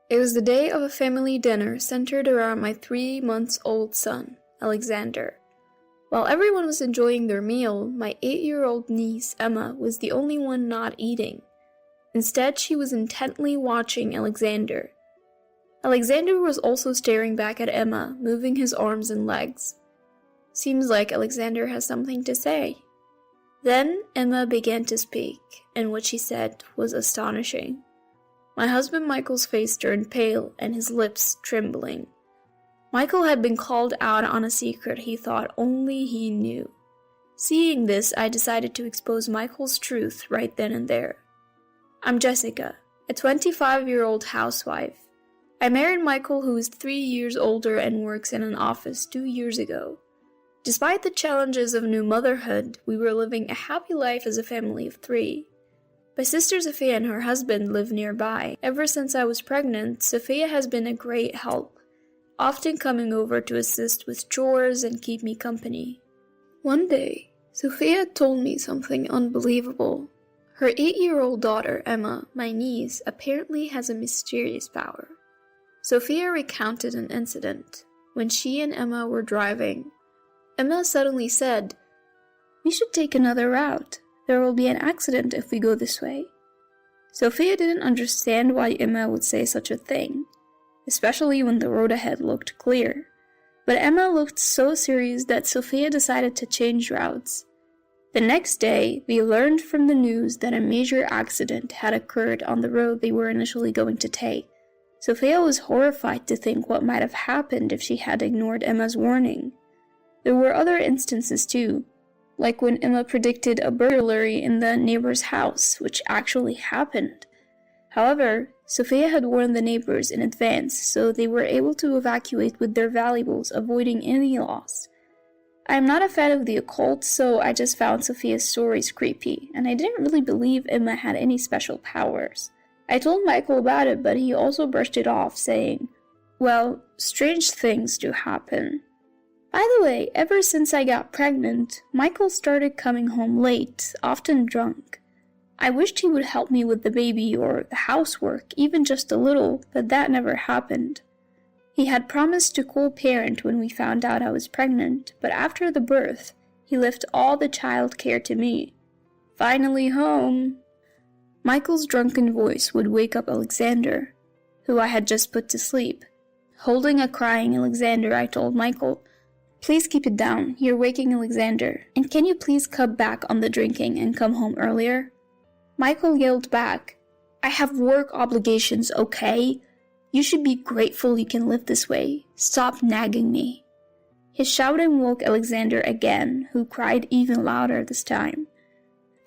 It was the day of a family dinner centered around my 3-month-old son, Alexander. While everyone was enjoying their meal, my 8-year-old niece, Emma, was the only one not eating. Instead, she was intently watching Alexander. Alexander was also staring back at Emma, moving his arms and legs. Seems like Alexander has something to say. Then Emma began to speak, and what she said was astonishing. My husband Michael's face turned pale and his lips trembling. Michael had been called out on a secret he thought only he knew. Seeing this, I decided to expose Michael's truth right then and there. I'm Jessica, a 25-year-old housewife. I married Michael, who is 3 years older and works in an office 2 years ago. Despite the challenges of new motherhood, we were living a happy life as a family of 3. My sister Sophia and her husband live nearby. Ever since I was pregnant, Sophia has been a great help, often coming over to assist with chores and keep me company. One day, Sophia told me something unbelievable. Her 8-year-old daughter, Emma, my niece, apparently has a mysterious power. Sophia recounted an incident. When she and Emma were driving, Emma suddenly said, "We should take another route. There will be an accident if we go this way." Sophia didn't understand why Emma would say such a thing, especially when the road ahead looked clear. But Emma looked so serious that Sophia decided to change routes. The next day, we learned from the news that a major accident had occurred on the road they were initially going to take. Sophia was horrified to think what might have happened if she had ignored Emma's warning. There were other instances too, like when Emma predicted a burglary in the neighbor's house, which actually happened. However, Sophia had warned the neighbors in advance, so they were able to evacuate with their valuables, avoiding any loss. I am not a fan of the occult, so I just found Sophia's stories creepy, and I didn't really believe Emma had any special powers. I told Michael about it, but he also brushed it off, saying, "Well, strange things do happen." By the way, ever since I got pregnant, Michael started coming home late, often drunk. I wished he would help me with the baby or the housework, even just a little, but that never happened. He had promised to co-parent when we found out I was pregnant, but after the birth, he left all the child care to me. Finally home! Michael's drunken voice would wake up Alexander, who I had just put to sleep. Holding a crying Alexander, I told Michael, "Please keep it down, you're waking Alexander, and can you please cut back on the drinking and come home earlier?" Michael yelled back, "I have work obligations, okay? You should be grateful you can live this way. Stop nagging me." His shouting woke Alexander again, who cried even louder this time.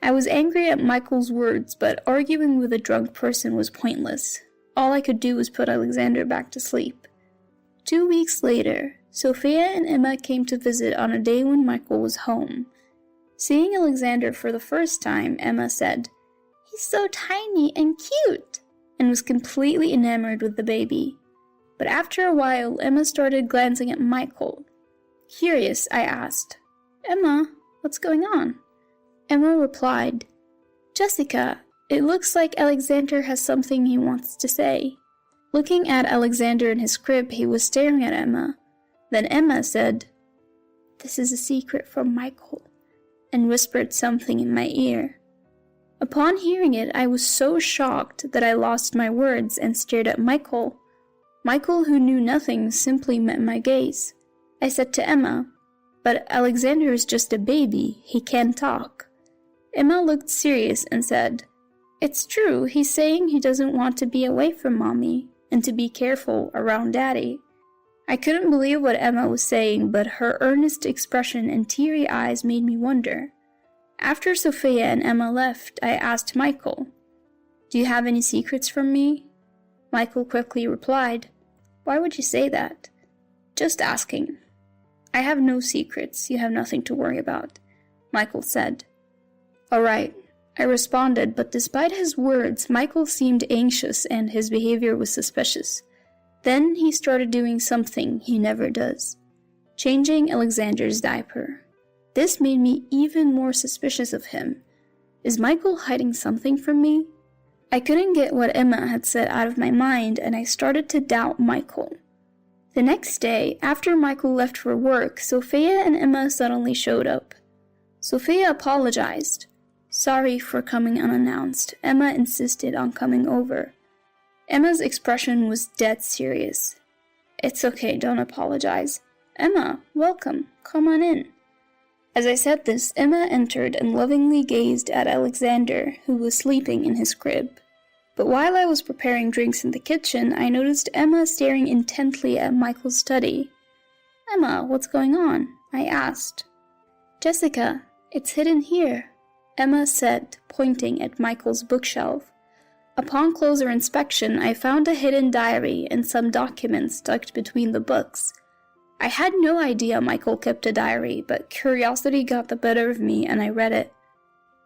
I was angry at Michael's words, but arguing with a drunk person was pointless. All I could do was put Alexander back to sleep. 2 weeks later, Sophia and Emma came to visit on a day when Michael was home. Seeing Alexander for the first time, Emma said, "He's so tiny and cute," and was completely enamored with the baby. But after a while, Emma started glancing at Michael. Curious, I asked, "Emma, what's going on?" Emma replied, "Jessica, it looks like Alexander has something he wants to say." Looking at Alexander in his crib, he was staring at Emma. Then Emma said, "This is a secret from Michael," and whispered something in my ear. Upon hearing it, I was so shocked that I lost my words and stared at Michael. Michael, who knew nothing, simply met my gaze. I said to Emma, "But Alexander is just a baby, he can't talk." Emma looked serious and said, "It's true, he's saying he doesn't want to be away from Mommy, and to be careful around Daddy." I couldn't believe what Emma was saying, but her earnest expression and teary eyes made me wonder. After Sophia and Emma left, I asked Michael, "Do you have any secrets from me?" Michael quickly replied, "Why would you say that?" "Just asking." "I have no secrets, you have nothing to worry about," Michael said. "All right," I responded, but despite his words, Michael seemed anxious and his behavior was suspicious. Then he started doing something he never does, changing Alexander's diaper. This made me even more suspicious of him. Is Michael hiding something from me? I couldn't get what Emma had said out of my mind, and I started to doubt Michael. The next day, after Michael left for work, Sophia and Emma suddenly showed up. Sophia apologized. Sorry for coming unannounced. Emma insisted on coming over. Emma's expression was dead serious. It's okay, don't apologize. Emma, welcome. Come on in. As I said this, Emma entered and lovingly gazed at Alexander, who was sleeping in his crib. But while I was preparing drinks in the kitchen, I noticed Emma staring intently at Michael's study. Emma, what's going on? I asked. Jessica, it's hidden here, Emma said, pointing at Michael's bookshelf. Upon closer inspection, I found a hidden diary and some documents tucked between the books. I had no idea Michael kept a diary, but curiosity got the better of me and I read it.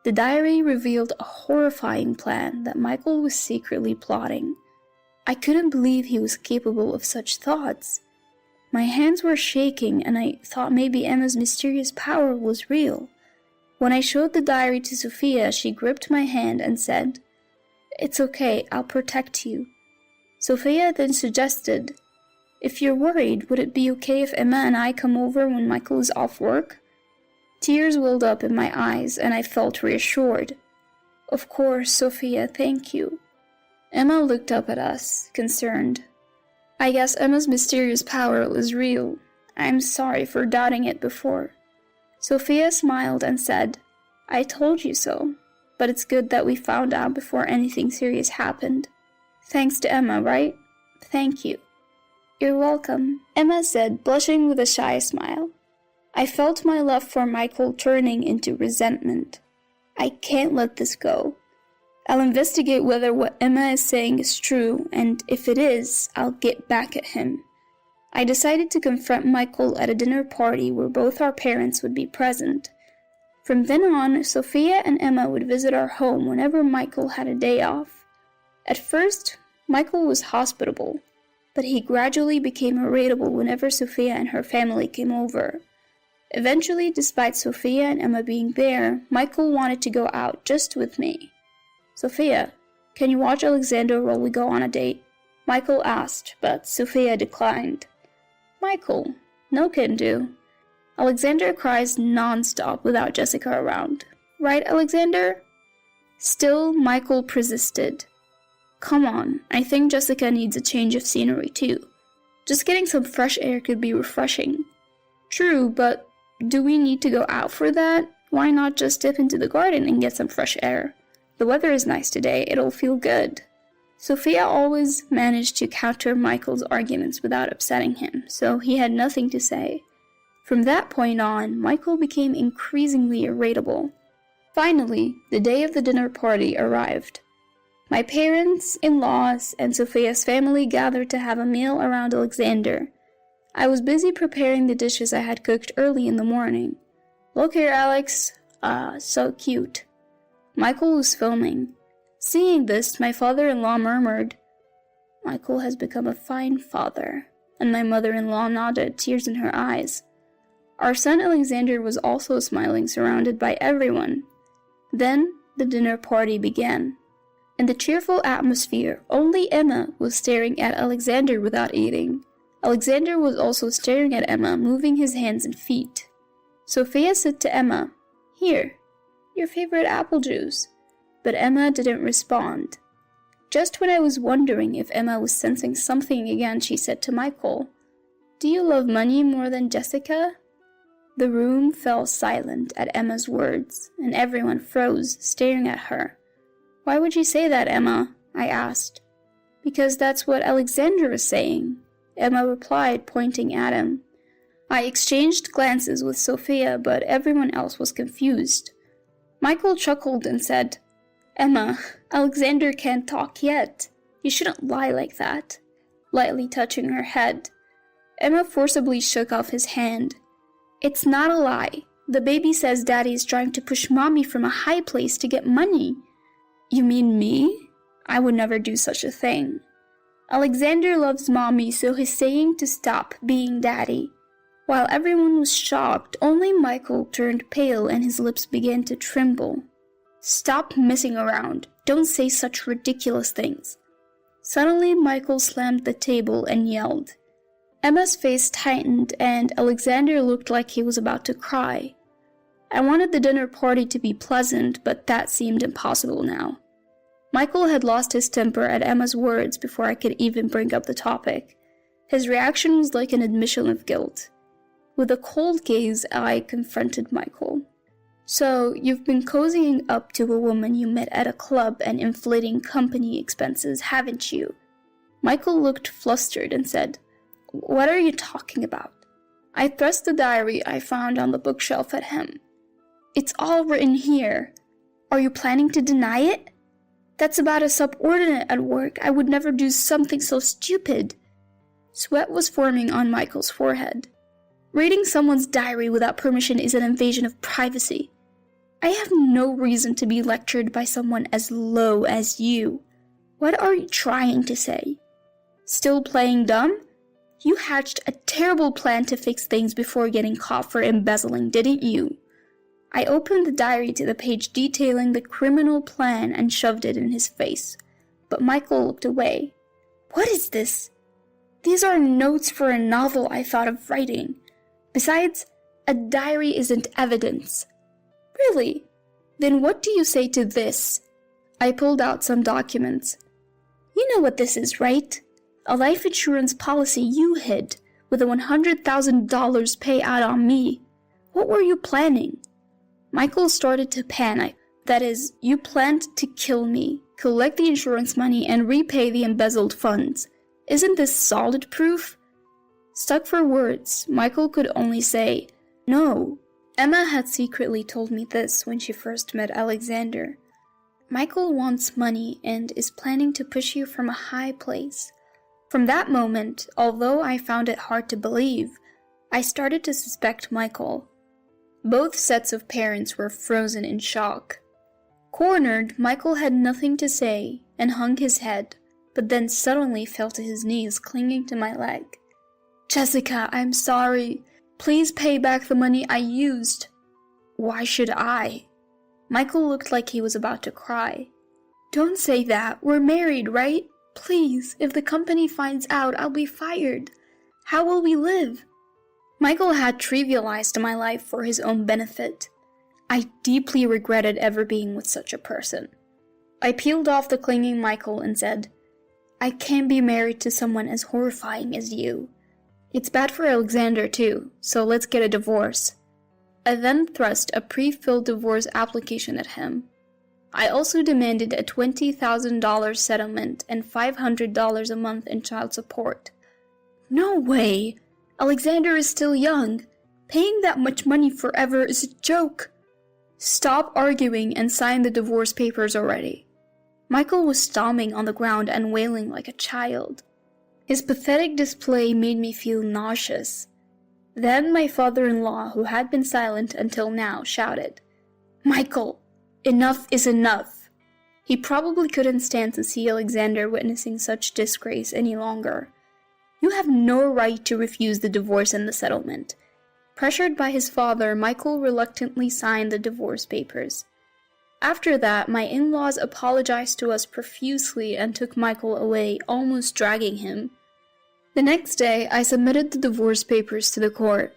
The diary revealed a horrifying plan that Michael was secretly plotting. I couldn't believe he was capable of such thoughts. My hands were shaking and I thought maybe Emma's mysterious power was real. When I showed the diary to Sophia, she gripped my hand and said, It's okay, I'll protect you. Sophia then suggested, If you're worried, would it be okay if Emma and I come over when Michael is off work? Tears welled up in my eyes, and I felt reassured. Of course, Sophia, thank you. Emma looked up at us, concerned. I guess Emma's mysterious power was real. I'm sorry for doubting it before. Sophia smiled and said, I told you so, but it's good that we found out before anything serious happened. Thanks to Emma, right? Thank you. You're welcome, Emma said, blushing with a shy smile. I felt my love for Michael turning into resentment. I can't let this go. I'll investigate whether what Emma is saying is true, and if it is, I'll get back at him. I decided to confront Michael at a dinner party where both our parents would be present. From then on, Sophia and Emma would visit our home whenever Michael had a day off. At first, Michael was hospitable, but he gradually became irritable whenever Sophia and her family came over. Eventually, despite Sophia and Emma being there, Michael wanted to go out just with me. Sophia, can you watch Alexander while we go on a date? Michael asked, but Sophia declined. Michael, no can do. Alexander cries non-stop without Jessica around. Right, Alexander? Still, Michael persisted. Come on, I think Jessica needs a change of scenery too. Just getting some fresh air could be refreshing. True, but do we need to go out for that? Why not just dip into the garden and get some fresh air? The weather is nice today, it'll feel good. Sophia always managed to counter Michael's arguments without upsetting him, so he had nothing to say. From that point on, Michael became increasingly irritable. Finally, the day of the dinner party arrived. My parents, in-laws, and Sophia's family gathered to have a meal around Alexander. I was busy preparing the dishes I had cooked early in the morning. Look here, Alex. So cute. Michael was filming. Seeing this, my father-in-law murmured, Michael has become a fine father, and my mother-in-law nodded, tears in her eyes. Our son Alexander was also smiling, surrounded by everyone. Then, the dinner party began. In the cheerful atmosphere, only Emma was staring at Alexander without eating. Alexander was also staring at Emma, moving his hands and feet. Sophia said to Emma, Here, your favorite apple juice. But Emma didn't respond. Just when I was wondering if Emma was sensing something again, she said to Michael, Do you love money more than Jessica? The room fell silent at Emma's words, and everyone froze, staring at her. Why would you say that, Emma? I asked. Because that's what Alexander is saying, Emma replied, pointing at him. I exchanged glances with Sophia, but everyone else was confused. Michael chuckled and said, Emma, Alexander can't talk yet. You shouldn't lie like that, lightly touching her head. Emma forcibly shook off his hand. It's not a lie. The baby says Daddy is trying to push Mommy from a high place to get money. You mean me? I would never do such a thing. Alexander loves Mommy, so he's saying to stop being Daddy. While everyone was shocked, only Michael turned pale and his lips began to tremble. Stop messing around. Don't say such ridiculous things." Suddenly, Michael slammed the table and yelled. Emma's face tightened, and Alexander looked like he was about to cry. I wanted the dinner party to be pleasant, but that seemed impossible now. Michael had lost his temper at Emma's words before I could even bring up the topic. His reaction was like an admission of guilt. With a cold gaze, I confronted Michael. "So, you've been cozying up to a woman you met at a club and inflating company expenses, haven't you?" Michael looked flustered and said, "What are you talking about?" I thrust the diary I found on the bookshelf at him. "It's all written here. Are you planning to deny it? That's about a subordinate at work. I would never do something so stupid." Sweat was forming on Michael's forehead. "Reading someone's diary without permission is an invasion of privacy. I have no reason to be lectured by someone as low as you. What are you trying to say? Still playing dumb? You hatched a terrible plan to fix things before getting caught for embezzling, didn't you?" I opened the diary to the page detailing the criminal plan and shoved it in his face, but Michael looked away. "What is this? These are notes for a novel I thought of writing. Besides, a diary isn't evidence." "Really? Then what do you say to this?" I pulled out some documents. "You know what this is, right? A life insurance policy you hid, with a $100,000 payout on me. What were you planning?" Michael started to panic. "That is, you planned to kill me, collect the insurance money, and repay the embezzled funds. Isn't this solid proof?" Stuck for words, Michael could only say, "No." Emma had secretly told me this when she first met Alexander. "Michael wants money and is planning to push you from a high place." From that moment, although I found it hard to believe, I started to suspect Michael. Both sets of parents were frozen in shock. Cornered, Michael had nothing to say and hung his head, but then suddenly fell to his knees, clinging to my leg. "Jessica, I'm sorry. Please pay back the money I used." "Why should I?" Michael looked like he was about to cry. "Don't say that. We're married, right? Please, if the company finds out, I'll be fired. How will we live?" Michael had trivialized my life for his own benefit. I deeply regretted ever being with such a person. I peeled off the clinging Michael and said, "I can't be married to someone as horrifying as you. It's bad for Alexander too, so let's get a divorce." I then thrust a pre-filled divorce application at him. I also demanded a $20,000 settlement and $500 a month in child support. "No way! Alexander is still young. Paying that much money forever is a joke." "Stop arguing and sign the divorce papers already." Michael was stomping on the ground and wailing like a child. His pathetic display made me feel nauseous. Then my father-in-law, who had been silent until now, shouted, "Michael, enough is enough." He probably couldn't stand to see Alexander witnessing such disgrace any longer. "You have no right to refuse the divorce and the settlement." Pressured by his father, Michael reluctantly signed the divorce papers. After that, my in-laws apologized to us profusely and took Michael away, almost dragging him. The next day, I submitted the divorce papers to the court.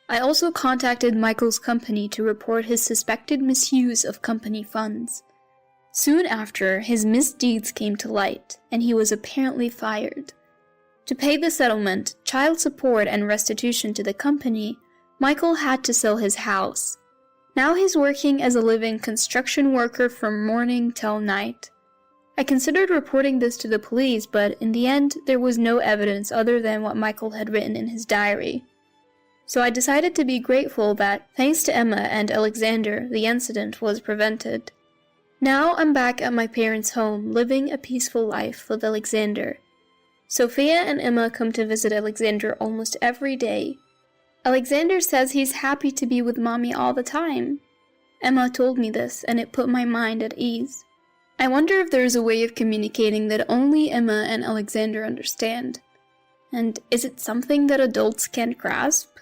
I also contacted Michael's company to report his suspected misuse of company funds. Soon after, his misdeeds came to light, and he was apparently fired. To pay the settlement, child support, and restitution to the company, Michael had to sell his house. Now he's working as a living construction worker from morning till night. I considered reporting this to the police, but in the end, there was no evidence other than what Michael had written in his diary. So I decided to be grateful that, thanks to Emma and Alexander, the incident was prevented. Now I'm back at my parents' home, living a peaceful life with Alexander. Sophia and Emma come to visit Alexander almost every day. Alexander says he's happy to be with mommy all the time. Emma told me this, and it put my mind at ease. I wonder if there is a way of communicating that only Emma and Alexander understand. And is it something that adults can't grasp?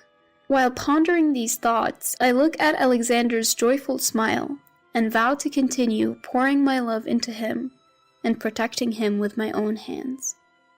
While pondering these thoughts, I look at Alexander's joyful smile, and vowed to continue pouring my love into him and protecting him with my own hands.